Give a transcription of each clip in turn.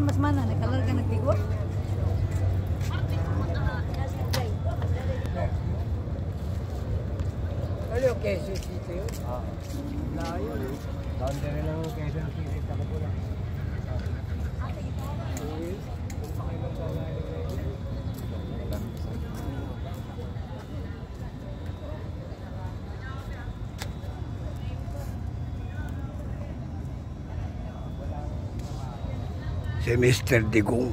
mas mana, nagkalarga nagbigo? Ano yung Quezon City yun? Layo yun. Boundary lang yung Quezon City. Saka po lang. Si Mr. Digong.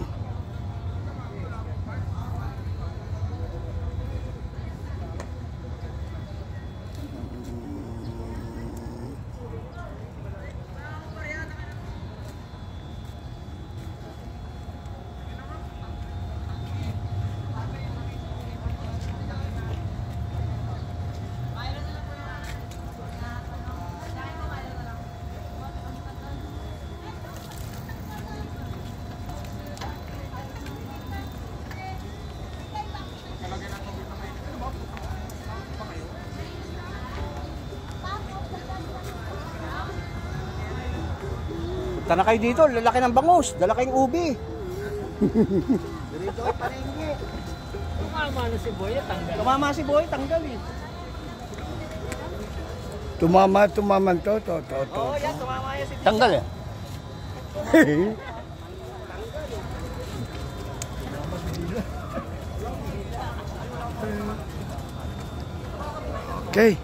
Punta na kayo dito, lalaki ng bangus, dala kayong ubi. Dito ay paringgi. Tumama na si Boy, tanggal. Tumama si Boy, tanggal eh. Tumaman to. Oo, yan, tumama yan si Tanggal eh. Okay.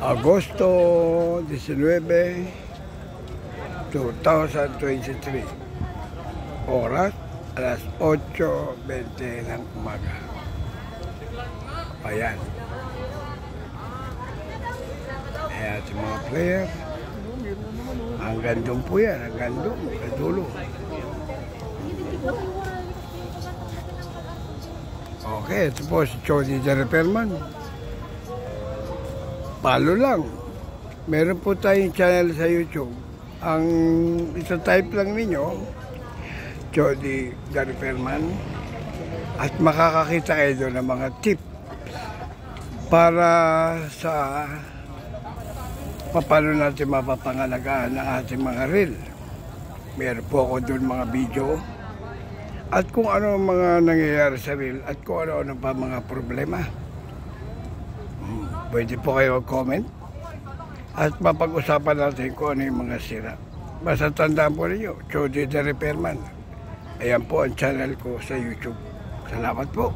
Agosto 19, 2023. Oras, alas 8:20 ng umaga. Ayan. Ayan si mga player. Hanggang doon po yan. Hanggang doon. Sa dulo. Okay, ito po si Chody the Repairman. Palo lang. Meron po tayong channel sa YouTube. Ang isa-type lang ninyo, Chody the Repairman. At makakakita kayo doon ng mga tips para sa paano natin mapapangalagaan ang ating mga reel. Meron po ako doon mga video at kung ano ang mga nangyayari sa reel at kung ano-ano pa mga problema. Pwede po kayo mag-comment at mapag-usapan natin kung ano yung mga sira. Basta tandaan po ninyo, Chody the Repairman. Ayan po ang channel ko sa YouTube. Salamat po.